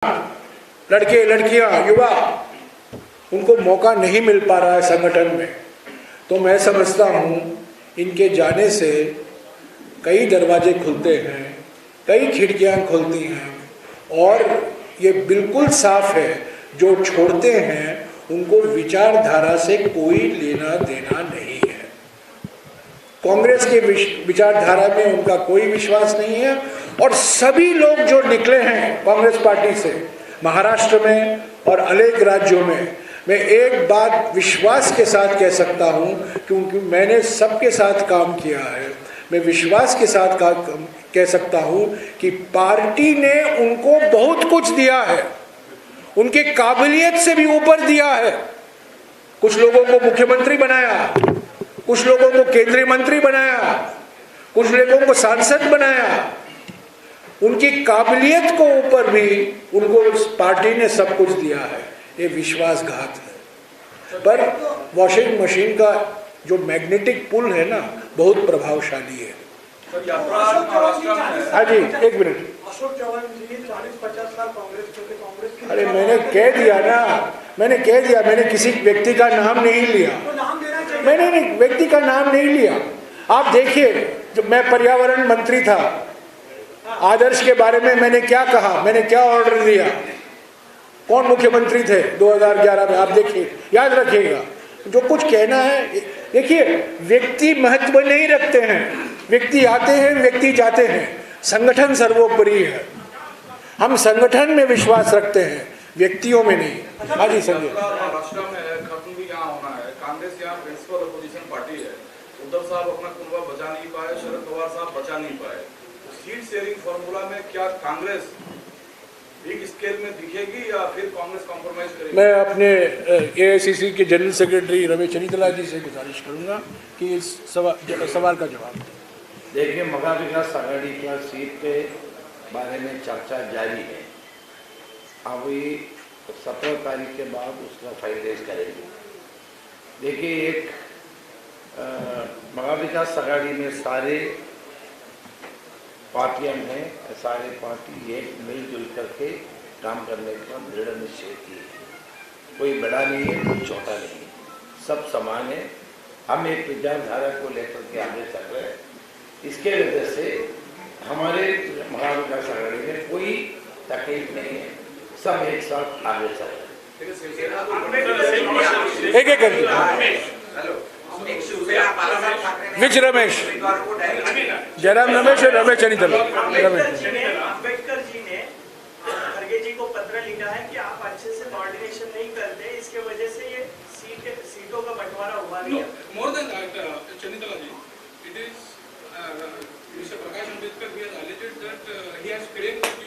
लड़के लड़कियां युवा उनको मौका नहीं मिल पा रहा है संगठन में, तो मैं समझता हूँ इनके जाने से कई दरवाजे खुलते हैं, कई खिड़कियां खुलती हैं और ये बिल्कुल साफ है जो छोड़ते हैं उनको विचारधारा से कोई लेना देना नहीं है। कांग्रेस के विचारधारा में उनका कोई विश्वास नहीं है और सभी लोग जो निकले हैं कांग्रेस पार्टी से महाराष्ट्र में और अनेक राज्यों में, मैं एक बात विश्वास के साथ कह सकता हूं क्योंकि मैंने सबके साथ काम किया है, मैं विश्वास के साथ कह सकता हूं कि पार्टी ने उनको बहुत कुछ दिया है, उनके काबिलियत से भी ऊपर दिया है। कुछ लोगों को मुख्यमंत्री बनाया, कुछ लोगों को केंद्रीय मंत्री बनाया, कुछ लोगों को सांसद बनाया। उनकी काबिलियत को ऊपर भी उनको पार्टी ने सब कुछ दिया है, ये विश्वासघात है। पर वॉशिंग मशीन का जो मैग्नेटिक पुल है ना बहुत प्रभावशाली है। हाँ जी, एक मिनट। अशोक चव्हाण जी 40-50 साल कांग्रेस अरे मैंने कह दिया ना, मैंने किसी व्यक्ति का नाम नहीं लिया, मैंने व्यक्ति का नाम नहीं लिया। आप देखिए, जब मैं पर्यावरण मंत्री था, आदर्श के बारे में मैंने क्या कहा, मैंने क्या ऑर्डर दिया, कौन मुख्यमंत्री थे 2011 में, आप देखिए, याद रखिएगा। जो कुछ कहना है, देखिए व्यक्ति महत्व नहीं रखते हैं, व्यक्ति आते हैं, व्यक्ति जाते हैं, संगठन सर्वोपरि है। हम संगठन में विश्वास रखते हैं, व्यक्तियों में नहीं। हाँ जी संजय। महाराष्ट्र में खत्म भी यहाँ होना है, कांग्रेस यहाँ प्रिंसिपल अपोजिशन पार्टी है, उद्धव साहब अपना कुनबा बचा नहीं पाए, शरद पवार साहब बचा नहीं पाए। सीट शेयरिंग फॉर्मूला में क्या कांग्रेस बिग स्केल में दिखेगी या फिर कांग्रेस कॉम्प्रोमाइज करेगी? मैं अपने एआईसीसी के जनरल सेक्रेटरी रमेश चनीतला जी से गुजारिश करूंगा कि इस सवाल का जवाब दें। देखिए, महा विकास आघाड़ी का सीट के बारे में चर्चा जारी है। अभी 17 तारीख के बाद उसका फाइनलाइज करेंगे। देखिए, एक महा विकास आघाड़ी में सारे पार्टियां हैं, सारे पार्टी एक मिलजुल करके काम करने का दृढ़ निश्चय की है। कोई बड़ा नहीं है, कोई छोटा नहीं है, सब समान है। हम एक विचारधारा को लेकर के आगे चल रहे हैं। इसके वजह से हमारे महा विकास आघाड़ी में कोई तकलीफ नहीं है, सब एक साथ आगे चल रहे हैं। एक एक विच रमेश, जयराम रमेश और रमेश चनीतला। अम्बेडकर जी ने खड़गे जी को पत्र लिखा है कि आप अच्छे से कोऑर्डिनेशन नहीं करते, इसके वजह से ये सीटों का बंटवारा हुआ नहीं है। More than that, Chennithala ji, it is Mr. Prakash Ambedkar, he has alleged that he has claimed that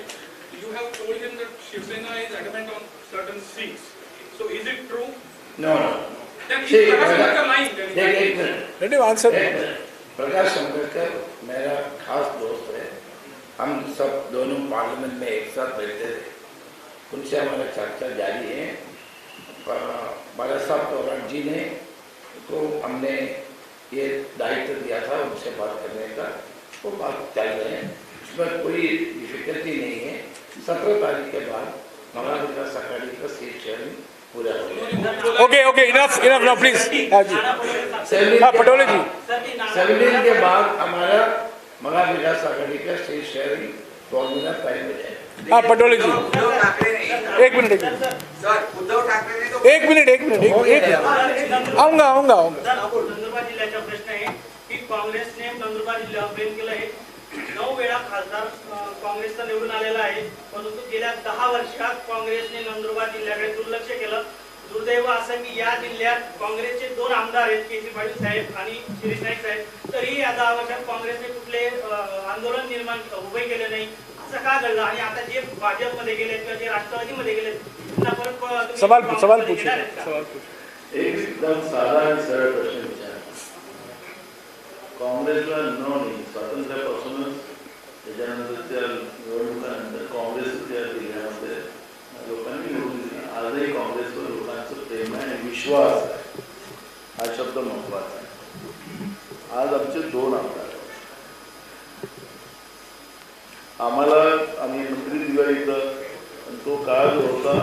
you have told him that Shiv Sena is adamant on certain seats. So is it true? No. Then is Prakash Ambedkar lying? Let him answer. प्रकाश अम्बेडकर मेरा खास दोस्त है। हम सब दोनों parliament में एक साथ बैठते थे, उनसे हमारा चर्चा जारी है। बाला साहब तोराट जी ने को हमने ये दायित्व दिया था उनसे बात करने का, वो बात चल रहे हैं, उसमें कोई डिफिकल्टी नहीं है। 17 तारीख के बाद महा विकास आघाड़ी का सीट शेयरिंग पूरा हो गया। Okay, enough please. हाँ जी, पटोले जी, 17 के बाद हमारा महा विकास आघाड़ी का सीट शेयरिंग फॉर्मूला तय हो जाएगा। हाँ पटोले जी, एक मिनट आऊंगा। नंदुरबार जिल्ह्याचा प्रश्न आहे की काँग्रेसने नंदुरबार जिल्ह्यात 9 वेळा खासदार काँग्रेसचा निवडून आलेला आहे, परंतु गेल्या 10 वर्षात काँग्रेसने नंदुरबार जिल्ह्याकडे दुर्लक्ष केलं। दुर्दैव असं की या जिल्ह्यात काँग्रेसचे 2 आमदार आहेत, केसी पाटील साहेब आणि शिरीष नाईक साहेब, तरीही या 10 वर्षात काँग्रेसने कुठले आंदोलन निर्माण उभे केले नाही। असं का घडलं? आणि आता जे भाजपमध्ये गेले किंवा जे राष्ट्रवादीमध्ये गेले त्यांना परत सवाल पूछिए। एकदम साधा आणि सरळ प्रश्न विचार। काँग्रेसला नाही, स्वातंत्र्यापासूनच त्याच्यानंतरच्या निवडणुकानंतर काँग्रेसच्या जिल्ह्यामध्ये लोकांनी निवडून दिली। आजही काँग्रेसवर लोकांचं प्रेम आहे आणि विश्वास आहे, हा शब्द महत्वाचा आहे। आज आमचे 2 आमदार आम्हाला, आम्ही मंत्री दिवाळीचं तो काळ जो होता,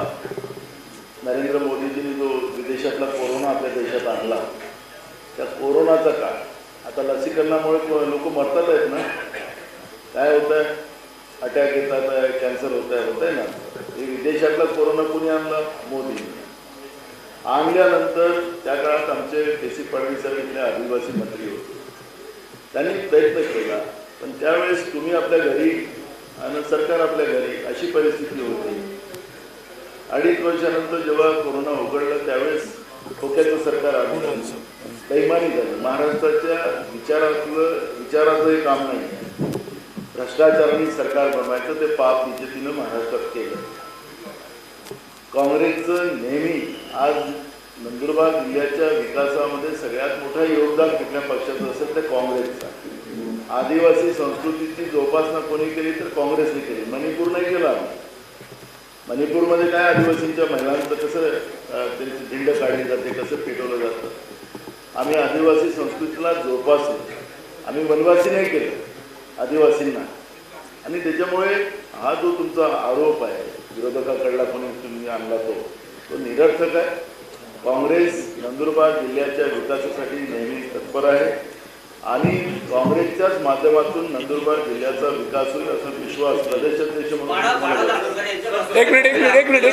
नरेंद्र मोदीजींनी जो विदेशातला कोरोना आपल्या देशात आणला, त्या कोरोनाचा काळ, आता लसीकरणामुळे लोक मरतात आहेत ना, काय होत आहे, अटॅक येतात आहे, कॅन्सर होत आहे ना, हे विदेशातला कोरोना कोणी आणला? मोदींनी आणल्यानंतर त्या काळात आमचे के.सी. फडणवीस इथले आदिवासी मंत्री होते, त्यांनी प्रयत्न केला, पण त्यावेळेस तुम्ही आपल्या घरी आणि सरकार आपल्या घरी, अशी परिस्थिती होती. 2.5 वर्षानंतर जेव्हा कोरोना उघडला त्यावेळेस डोक्याचं सरकार आलं, बेईमानी झाली. महाराष्ट्राच्या विचाराचं हे काम नाही, भ्रष्टाचाराने सरकार बनवायचं, ते पाप निश्चितीनं महाराष्ट्रात केलं. काँग्रेसचं नेहमी आज नंदुरबार जिल्ह्याच्या विकासामध्ये सगळ्यात मोठं योगदान कुठल्या पक्षाचं असेल तर काँग्रेसचं. आदिवासी संस्कृतीची जोपासना कोणी केली तर काँग्रेसने केली. मणिपूर नाही केला आम्ही. मणिपूरमध्ये काय आदिवासींच्या महिलांचं कसं त्यांची झिंड काढली जाते, कसं पेटवलं जातं. आम्ही आदिवासी संस्कृतीला जोपासलं, आम्ही वनवासी नाही केलं आदिवासींना. आणि त्याच्यामुळे हा जो तुमचा आरोप आहे विरोधकाकडला कोणी तुम्ही आणला तो निरर्थक आहे. काँग्रेस नंदुरबार जिल्ह्याच्या विकासासाठी नेहमी तत्पर आहे आणि काँग्रेसच्याच माध्यमातून नंदुरबार जिल्ह्याचा विकास होईल असा विश्वास प्रदेशाध्यक्ष म्हणून. एक मिनिट प्लीज, एक मिनिट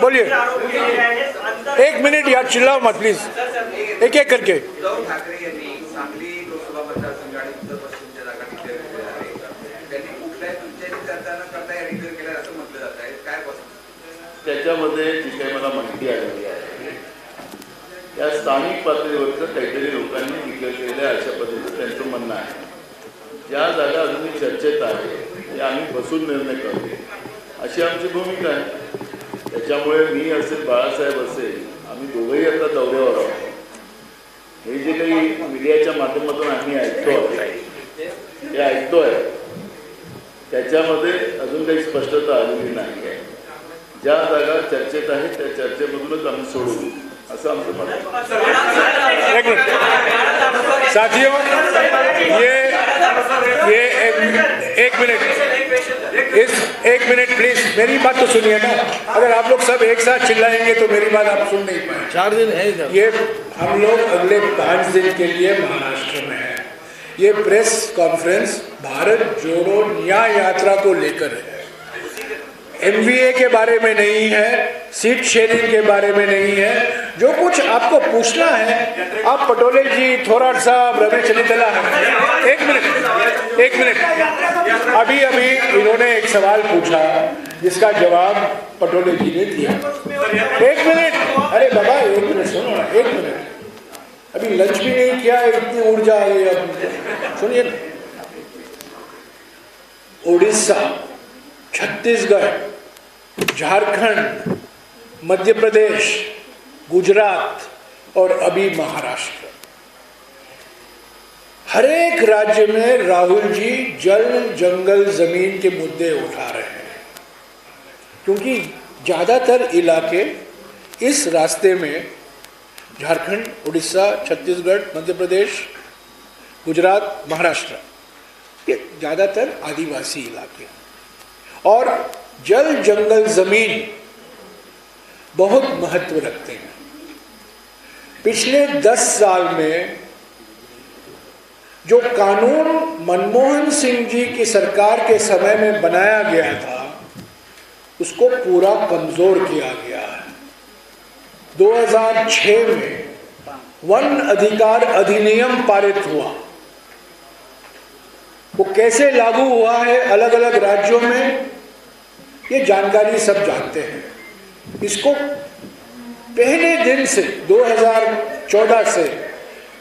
बोलिए. 1 मिनिट यार, चिल्लाओ मत प्लीज, एक एक करके. उद्धव ठाकरे यांनी सांगली लोकसभा मतदारसंघ आणि उत्तर पश्चिमच्या जागा डिक्लेअर केल्या आहेत. त्यांनी कुठल्याही तुमच्याशी चर्चा न करता या डिक्लेअर केल्या असं म्हटलं जात आहे, काय बसतं? त्याच्यामध्ये जी काही मला माहिती आलेली आहे त्या स्थानिक पातळीवरचं काहीतरी लोकांनी डिक्लेअर केलेलं आहे, अशा पद्धतीचं त्यांचं म्हणणं आहे. ज्या जागा अजूनही चर्चेत आहे ते आम्ही बसून निर्णय करू, अशी आमची भूमिका आहे. त्याच्यामुळे मी असेल, बाळासाहेब असेल, आम्ही दोघंही आता दौऱ्यावर आहोत. हे जे काही मीडियाच्या माध्यमातून आम्ही ऐकतोय त्याच्यामध्ये अजून काही स्पष्टता आलेली नाही आहे. ज्या जागा चर्चेत आहेत त्या चर्चेमधूनच आम्ही सोडू असं आमचं मत आहे. साथियों, ये एक मिनट प्लीज, मेरी बात तो सुनिए ना. अगर आप लोग सब एक साथ चिल्लाएंगे तो मेरी बात आप सुन नहीं पाएंगे. 4 दिन है इधर. ये हम लोग अगले 5 दिन के लिए महाराष्ट्र में हैं. ये प्रेस कॉन्फ्रेंस भारत जोड़ो न्याय यात्रा को लेकर है. MVA के बारे में नहीं है, सीट शेयरिंग के बारे में नहीं है. जो कुछ आपको पूछना है आप पटोले जी, थोराट साहब, रमेश चलितला, एक मिनट अभी इन्होंने एक सवाल पूछा जिसका जवाब पटोले जी ने दिया. 1 मिनट, अरे बाबा 1 मिनट सुनो ना, 1 मिनट. अभी लंच भी नहीं किया, इतनी ऊर्जा आ गई. अब सुनिए, उड़ीसा, छत्तीसगढ़, झारखंड, मध्य प्रदेश, गुजरात और अभी महाराष्ट्र, हर एक राज्य में राहुल जी जल जंगल जमीन के मुद्दे उठा रहे हैं. क्योंकि ज्यादातर इलाके इस रास्ते में, झारखंड, उड़ीसा, छत्तीसगढ़, मध्य प्रदेश, गुजरात, महाराष्ट्र, ये ज्यादातर आदिवासी इलाके और जल जंगल जमीन बहुत महत्व रखते हैं. पिछले 10 साल में जो कानून मनमोहन सिंह जी की सरकार के समय में बनाया गया था उसको पूरा कमजोर किया गया है. 2006 में वन अधिकार अधिनियम पारित हुआ. वो कैसे लागू हुआ है अलग अलग राज्यों में, ये जानकारी सब जानते हैं. इसको पहले दिन से 2014 से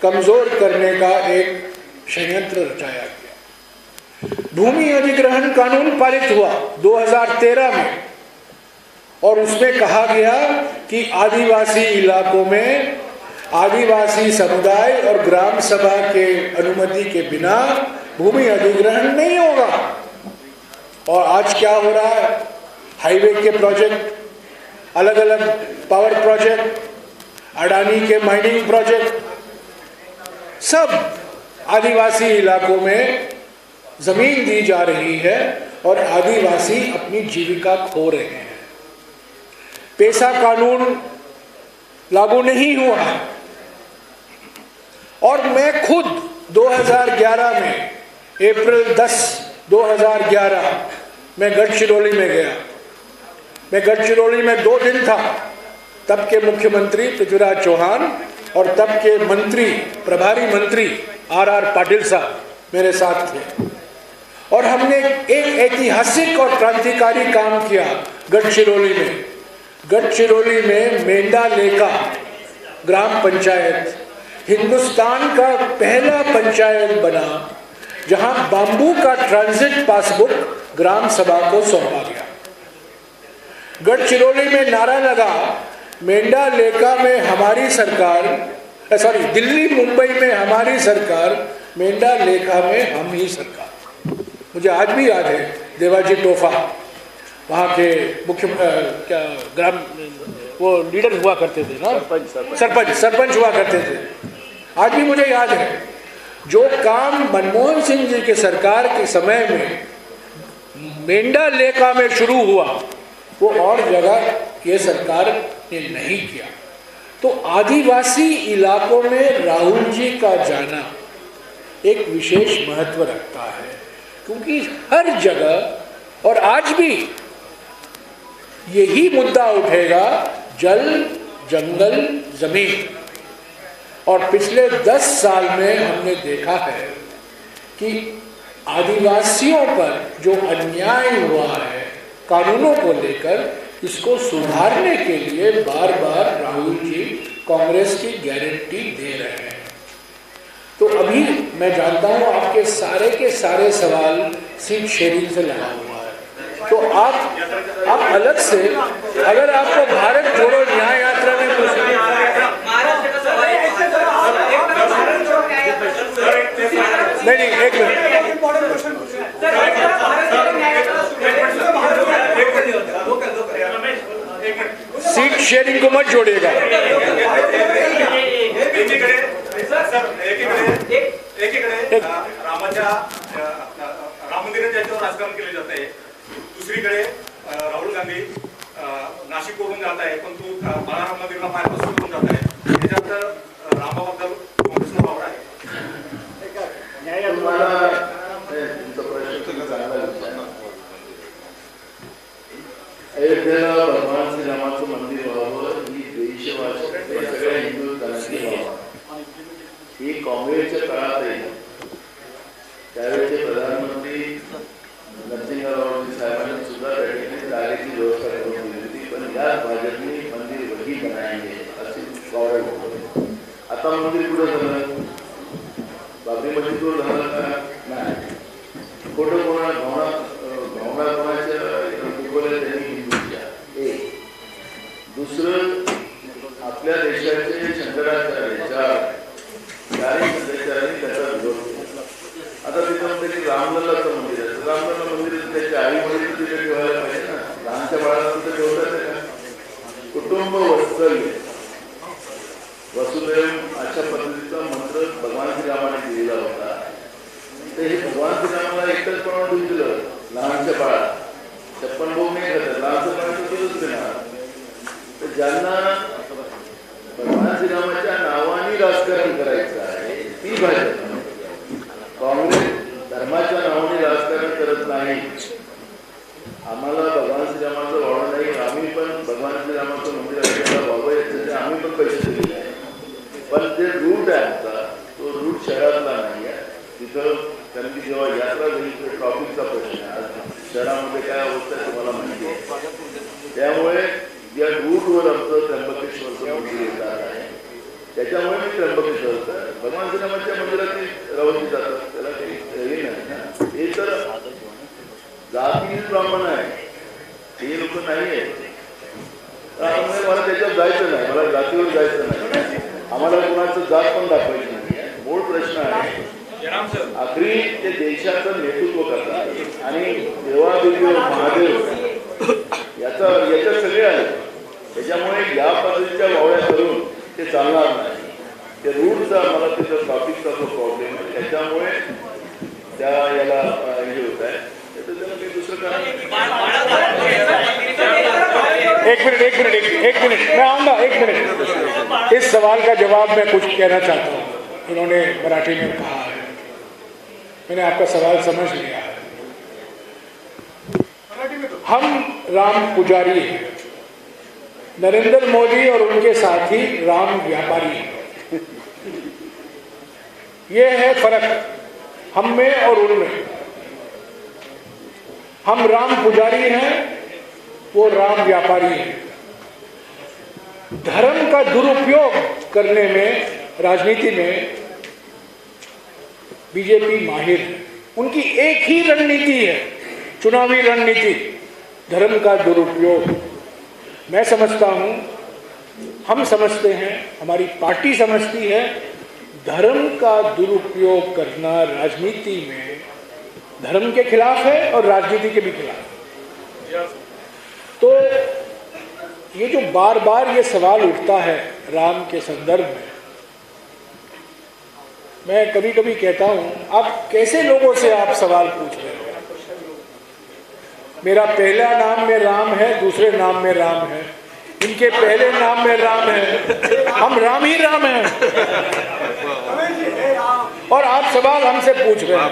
कमजोर करने का एक षड्यंत्र रचाया गया. भूमि अधिग्रहण कानून पारित हुआ 2013 में और उसमें कहा गया कि आदिवासी इलाकों में आदिवासी समुदाय और ग्राम सभा के अनुमति के बिना भूमि अधिग्रहण नहीं होगा. और आज क्या हो रहा है, हाईवे के प्रोजेक्ट, अलग अलग पावर प्रोजेक्ट, अडानी के माइनिंग प्रोजेक्ट, सब आदिवासी इलाकों में जमीन दी जा रही है और आदिवासी अपनी जीविका खो रहे हैं। पेसा कानून लागू नहीं हुआ है और मैं खुद 2011 में अप्रैल 10, 2011 मैं गढ़चिरौली में गया। मैं गढ़चिरौली में 2 दिन था। तब के मुख्यमंत्री पृथ्वीराज चौहान और तब के मंत्री, प्रभारी मंत्री आर पाटिल साहब मेरे साथ थे और हमने एक ऐतिहासिक और क्रांतिकारी काम किया गढ़चिरौली में। गढ़चिरौली में मेंढा लेका ग्राम पंचायत हिंदुस्तान का पहला पंचायत बना जहां बांबू का ट्रांजिट पासबुक ग्राम सभा को सौंपा गया। गढ़चिरौली में नारा लगा, मेंढा लेका में हमारी सरकार, दिल्ली मुंबई में हमारी सरकार, मेंढा लेका में हम ही सरकार। मुझे आज भी याद है देवाजी टोफा वहाँ के मुख्य क्या ग्राम वो लीडर हुआ करते थे ना, सरपंच हुआ करते थे। आज भी मुझे याद है जो काम मनमोहन सिंह जी के सरकार के समय में मेंढा लेका में शुरू हुआ वो और जगह ये सरकार ने नहीं किया। तो आदिवासी इलाकों में राहुल जी का जाना एक विशेष महत्व रखता है क्योंकि हर जगह और आज भी यही मुद्दा उठेगा, जल, जंगल, जमीन। और पिछले 10 साल में हमने देखा है कि आदिवासियों पर जो अन्याय हुआ है कानूनों को लेकर, इसको सुधारने के लिए बार बार राहुल जी कांग्रेस की गारंटी दे रहे हैं। तो अभी मैं जानता हूं आपके सारे के सारे सवाल सीट शेयरिंग से लगा हुआ है, तो आप अलग से अगर आपको भारत जोड़ो न्याय यात्रा में कुछ नहीं, एक मिनट, सीट शेयरिंग को मत जोड़िएगा। एकीकडे राम मंदिराच्या याच्यावर राजकारण केले जात आहे, दुसरीकडे राहुल गांधी नाशिकवरून जात आहे पण तू बाळाराम मंदिरला बायपास करून जात आहे। याच्यात रामाबद्दल काँग्रेसला वावर आहे। अयोध्येला भगवान श्रीरामाचं मंदिर व्हावं ही देशवासी सगळ्या हिंदुस्थानाची व्हावं ही काँग्रेसच्या काळात आहे। त्यावेळेचे प्रधानमंत्री नरसिंहराव साहेबांनी सुद्धा त्या ठिकाणी जागेची व्यवस्था करून दिली होती, पण या भाजपने मंदिर वही बनाएंगे असे वावड होते। आता मंदिर कुठं झालं? बाबरी मस्जिदवर झालं का? नाही। कुठं भावना कोणाच्या दुखवल्या त्यांनी हिंदूच्या। एक दुसरं आपल्या देशाचे शंकराचार्य त्याचा विरोध केला। आता तिथं म्हणते की रामलल्लाचं मंदिर आहे, रामलल्ला मंदिर त्याच्या आई वडील तिथे ठेवायला पाहिजे ना, लहानच्या बाळाला तिथे ठेवतात का? कुटुंब वत्सल्य वसुदैव अशा पद्धतीचा मंत्र भगवान श्रीरामाने दिलेला होता। तर हे भगवान श्रीरामाला एकच प्रमाण दिलं, लहानच्या बाळा 56 भोग नाही करतात, लहानचं बाळ केलंच देणार। तर ज्यांना भगवान श्रीरामाच्या नावाने राजकारण करायचं आहे ती भाजप, काँग्रेस धर्माच्या नावाने राजकारण करत नाही। आम्हाला भगवान श्रीरामाचं वावड नाही, आम्ही पण भगवान श्रीरामाचं मंदिर आपल्याला व्हावं याच्यासाठी आम्ही पण पैसे दिलेले आहे, पण जे रूट आहे आमचा तो रूट शहरातला नाही आहे। तिथं कारण की जेव्हा यात्रा झाली तर ट्रॉफिकचा प्रश्न आहे, शहरामध्ये काय अवस्था आहे तुम्हाला माहिती आहे। त्यामुळे या रूटवर आमचं त्र्यंबकेश्वरचं मंदिर येतात आहे, त्याच्यामुळे मी त्र्यंबकेश्वरचं भगवान श्रीरामाच्या मंदिरात राहून जातात, त्याला काही हे नाही ना। हे तर जाती ब्राह्मण आहे, हे लोक नाही आहेत, त्यामुळे मला त्याच्यात जायचं नाही, मला जातीवर जायचं नाही, आम्हाला कोणाचं जात पण दाखवायची नाही। मूळ प्रश्न आहे आखरी ते देशाचं नेतृत्व करतात आणि देवादेवी महादेव याच्या सगळे आहे। त्याच्यामुळे या पद्धतीच्या वावड्या करून ते चालणार नाही। ते रूटचा मला तिथं ट्रॉफिकचा जो प्रॉब्लेम आहे त्याच्यामुळे त्या याला हे होत आहे, तर त्याला काही दुसरं कारण एक मिनट मैं आऊँगा, एक मिनट। इस सवाल का जवाब मैं कुछ कहना चाहता हूँ। इन्होंने मराठी में कहा है, मैंने आपका सवाल समझ लिया है। हम राम पुजारी हैं, नरेंद्र मोदी और उनके साथी राम व्यापारी हैं। ये है फर्क हम में और उनमें। हम राम पुजारी हैं, वो राम व्यापारी हैं। धर्म का दुरुपयोग करने में राजनीति में बीजेपी माहिर है। उनकी एक ही रणनीति है, चुनावी रणनीति, धर्म का दुरुपयोग। मैं समझता हूं, हम समझते हैं, हमारी पार्टी समझती है, धर्म का दुरुपयोग करना राजनीति में धर्म के खिलाफ है और राजनीति के भी खिलाफ है। तो ये जो बार बार ये सवाल उठता है राम के संदर्भ में, मैं कभी कभी कहता हूं, आप कैसे लोगों से आप सवाल पूछ रहे हो? मेरा पहला नाम में राम है, दूसरे नाम में राम है, इनके पहले नाम में राम है, हम राम ही राम हैं, और आप सवाल हमसे पूछ रहे हैं।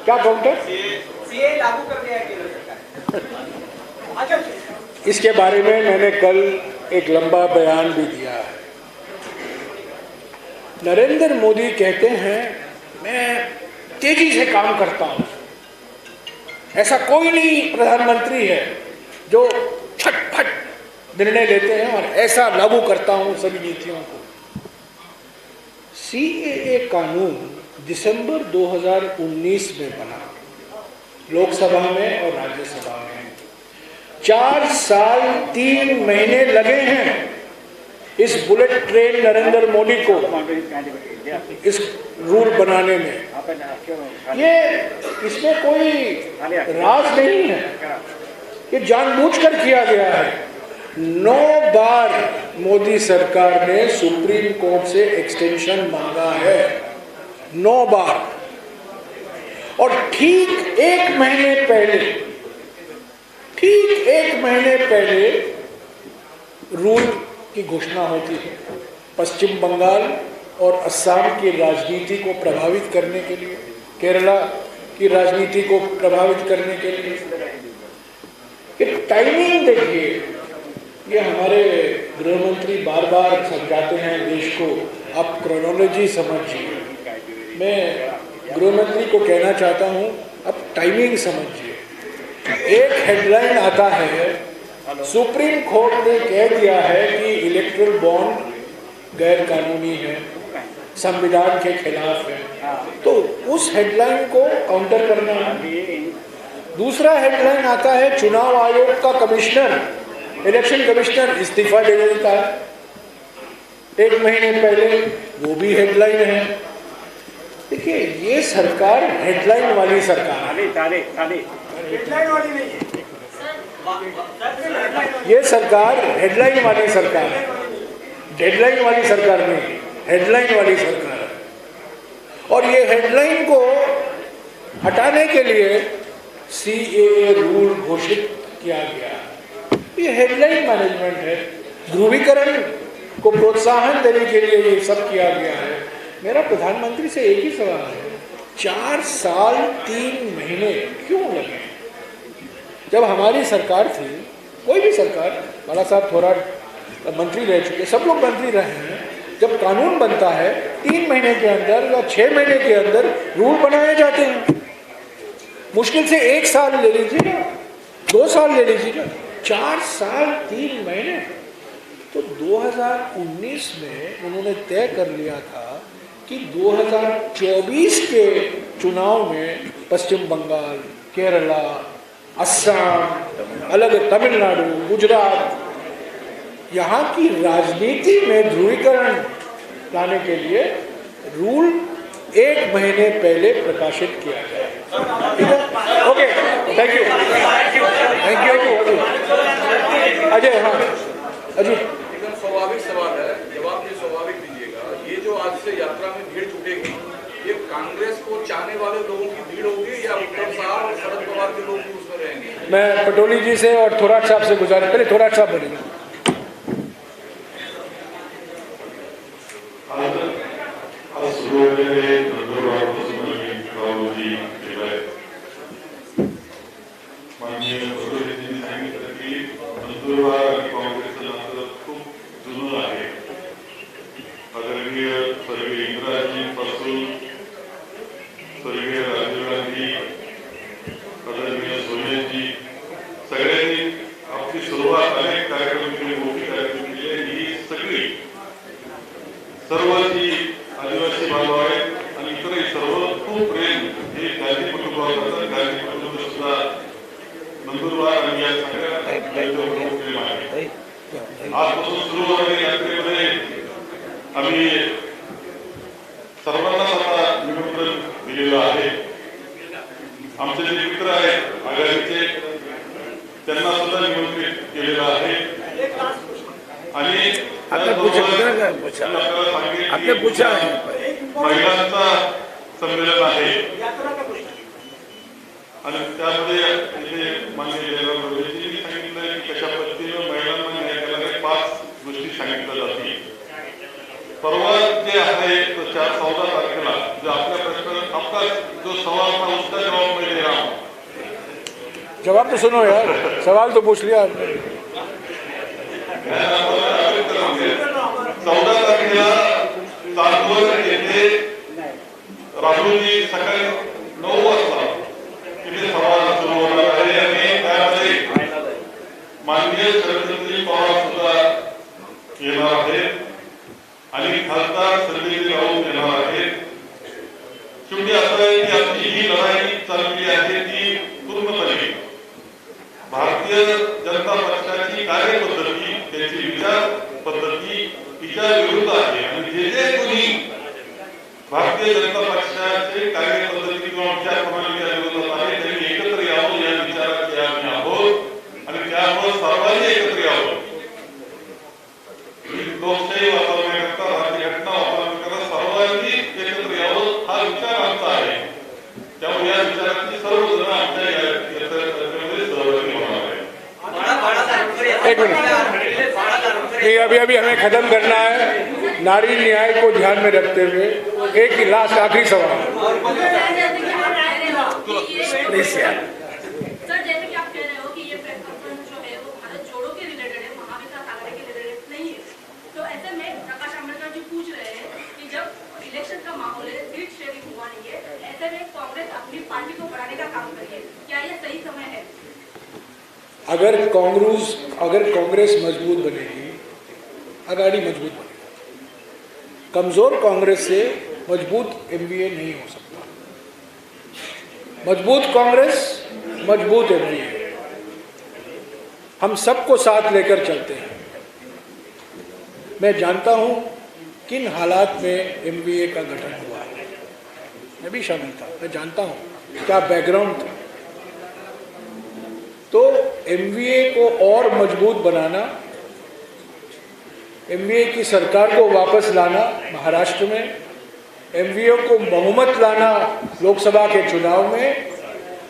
क्या काउंटर? सीए लागू कर दिया है केंद्र सरकार। इसके बारे में मैंने कल एक लंबा बयान भी दिया है। नरेंद्र मोदी कहते हैं मैं तेजी से काम करता हूं। ऐसा कोई नहीं प्रधानमंत्री है जो छटपट निर्णय लेते हैं और ऐसा लागू करता हूं सभी नीतियों को। सीएए कानून दिसंबर 2019 में बना, लोकसभा में और राज्यसभा में 4 साल 3 महीने लगे हैं इस बुलेट ट्रेन नरेंद्र मोदी को इस रूल बनाने में। ये इसमें कोई राज नहीं है, ये जानबूझकर किया गया है। 9 बार मोदी सरकार ने सुप्रीम कोर्ट से एक्सटेंशन मांगा है, 9 बार। और ठीक एक महीने पहले रूल की घोषणा होती है। पश्चिम बंगाल और असम की राजनीति को प्रभावित करने के लिए, केरला की राजनीति को प्रभावित करने के लिए, ये टाइमिंग देखिए। ये हमारे गृहमंत्री बार बार समझाते हैं देश को, आप क्रोनोलॉजी समझिए। मैं गृहमंत्री को कहना चाहता हूं, अब टाइमिंग समझिए। एक हेडलाइन आता है, सुप्रीम कोर्ट ने कह दिया है कि इलेक्ट्रल बॉन्ड गैर कानूनी है, संविधान के खिलाफ है, तो उस हेडलाइन को काउंटर करना है। दूसरा हेडलाइन आता है, चुनाव आयोग का कमिश्नर, इलेक्शन कमिश्नर इस्तीफा दे देता है 1 महीने पहले, वो भी हेडलाइन है। देखिए, ये सरकार हेडलाइन वाली सरकार है, ये सरकार हेडलाइन वाली सरकार है, डेडलाइन वाली सरकार नहीं, हेडलाइन वाली सरकार है। और ये हेडलाइन को हटाने के लिए सीएए रूल घोषित किया गया। ये हेडलाइन मैनेजमेंट है, ध्रुवीकरण को प्रोत्साहन देने के लिए ये सब किया गया है। मेरा प्रधानमंत्री से एक ही सवाल है, 4 साल 3 महीने क्यों लगे? जब हमारी सरकार थी, कोई भी सरकार, बाला साहब थोड़ा मंत्री रह चुके, सब लोग मंत्री रहे हैं, जब कानून बनता है 3 महीने के अंदर या 6 महीने के अंदर रूल बनाए जाते हैं। मुश्किल से 1 साल ले लीजिएगा, 2 साल ले लीजिएगा, 4 साल 3 महीने। तो 2019 में उन्होंने तय कर लिया था कि 2024 के चुनाव में पश्चिम बंगाल, केरला, असम, अलग तमिलनाडु, गुजरात, यहाँ की राजनीति में ध्रुवीकरण लाने के लिए रूल 1 महीने पहले प्रकाशित किया गया। ठीक है, okay, thank you. Thank you Ajay. हाँ अजय, एकदम स्वाभाविक सवाल है, जवाब भी स्वाभाविक दीजिएगा। ये जो आज से यात्रा में भीड़ जुटेगी, ये कांग्रेस को चाहने वाले लोगों की भीड़ होगी या उद्धव साहब और शरद पवार के लोग भी उसमें रहेंगे? मैं पटोली जी से और थोराट साहब से गुजारिश, पहले थोराट साहब बोलेंगे। नंदुरबार काँग्रेसचं नातं खूप जुनं आहे. आदरणीय स्वर्गीय इंदिराजींपासून स्वर्गीय राजीव गांधी, आदरणीय सोनियाजी, सगळ्यांनी आपली सुरुवात अनेक कार्यक्रम केले, मोठी कार्यक्रम केले. ही सगळी सर्व जी आदिवासी बांधव आहेत आणि इतरही सर्व खूप प्रेम हे गांधी कुटुंबावर करतात. गांधी कुटुंब सुद्धा नंदुरबार आणि या सगळ्या प्रेम आहे. आजपासून सुरू होणाऱ्या यात्रेमध्ये आम्ही सर्वांनाच आता निमंत्रण दिलेलं आहे. आमचे जे मित्र आहेत आघाडीचे त्यांना सुद्धा निमंत्रित केलेलं आहे. आणि महिलांचा संमेलन आहे आणि त्यामध्ये इथे माननीय जयराम रमेशजींनी सांगितलं की कशा पद्धतीने महिलांना न्याय देणाऱ्या 5 गोष्टी सांगितल्या जातील. परवा जे आहे 14 तारखेला जो आपल्या प्रश्न आपका जो सवाल था उसका जवाब मैं दे रहा हूँ. जवाब तो सुनो यार, सवाल तो पूछ लिया आपने. 14 तारखेला चांदवड येथे राहुलजी सकाळी 9 वाजता इथे सभा सुरू होणार आहे आणि त्यामध्ये माननीय शरदचंद्रजी पवार सुद्धा येणार आहेत आणि खासदार संजय राऊत येणार आहेत. शेवटी असं आहे की आपली ही लढाई चालली आहे ती पूर्णपणे भारतीय जनता पक्षाची कार्यपद्धती, त्याची विचार पद्धती तिच्या विरुद्ध आहे आणि जे कोणी भारतीय जनता पक्षाचे कार्यपद्धती किंवा विचार प्रणालीच्या विरोधात आहे त्यांनी एकत्र यावं या विचाराचे आम्ही आहोत आणि त्यामुळे सर्वांनी एकत्र यावं. लोकशाही वापरण्याकरता, राज्य घटना वापरण्याकरता सर्वांनी एकत्र यावं हा विचार आमचा आहे. त्यामुळे या विचाराची सर्वजण आमच्या यात्रेमध्ये सहभागी होणार आहे. एक मिनट, ये अभी हमें खत्म करना है. नारी न्याय को ध्यान में रखते हुए एक लास्ट आखिरी सवाल. प्लीज यार. सर, जैसे कि आप कह रहे हो कि ये प्रेस कॉन्फ्रेंस जो है वो भारत जोड़ो के रिलेटेड है, महाविकास आघाड़ी के रिलेटेड नहीं है. तो ऐसे में प्रकाश आंबेडकर जी पूछ रहे हैं कि जब इलेक्शन का माहौल है, सीट शेयरिंग हुआ नहीं है, ऐसे में कांग्रेस अपनी पार्टी को बढ़ाने का काम करिए. क्या ये सही समय है? अगर कांग्रेस मजबूत बनेगी, आघाड़ी मजबूत बनेगी. कमजोर कांग्रेस से मजबूत एमवीए नहीं हो सकता. मजबूत कांग्रेस, मजबूत एमवीए, हम सबको साथ लेकर चलते हैं. मैं जानता हूं किन हालात में एमवीए का गठन हुआ है, मैं भी शामिल था. मैं जानता हूं क्या बैकग्राउंड था. तो एमवीए को और मजबूत बनाना, एमवीए की सरकार को वापस लाना महाराष्ट्र में, एमवीए को बहुमत लाना लोकसभा के चुनाव में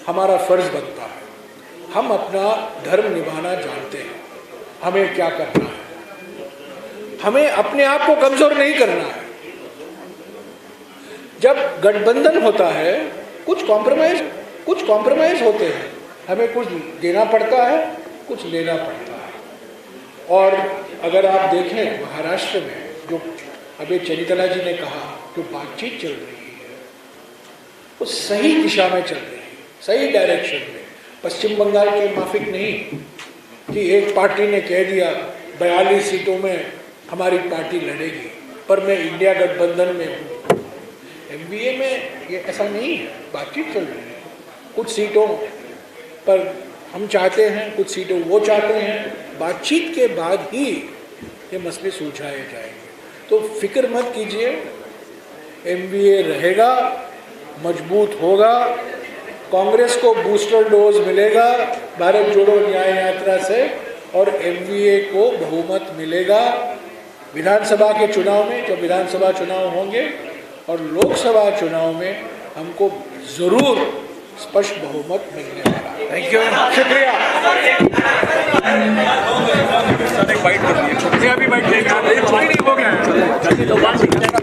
हमारा फर्ज बनता है. हम अपना धर्म निभाना जानते हैं. हमें क्या करना है, हमें अपने आप को कमजोर नहीं करना है. जब गठबंधन होता है कुछ कॉम्प्रोमाइज होते हैं. हमें कुछ देना पड़ता है, कुछ लेना पड़ता है. और अगर आप देखें महाराष्ट्र में जो अभी चनितला जी ने कहा, जो बातचीत चल रही है वो सही दिशा में चल रही है, सही डायरेक्शन में. पश्चिम बंगाल के माफिक नहीं कि एक पार्टी ने कह दिया 42 सीटों में हमारी पार्टी लड़ेगी पर मैं इंडिया गठबंधन में हूँ. एमवीए में ये ऐसा नहीं है. बातचीत चल रही है. कुछ सीटों पर हम चाहते हैं, कुछ सीटों वो चाहते हैं. बातचीत के बाद ही ये मसले सुलझाए जाएंगे. तो फिक्र मत कीजिए, एमवीए रहेगा, मजबूत होगा कांग्रेस को बूस्टर डोज मिलेगा भारत जोड़ो न्याय यात्रा से और एमवीए को बहुमत मिलेगा विधानसभा के चुनाव में, जब विधानसभा चुनाव होंगे, और लोकसभा चुनाव में हमको जरूर स्पष्ट बहुमत मिलने वाला। थैंक यू, शुक्रिया। बाइट कर दिए, अभी बाइट हो गया।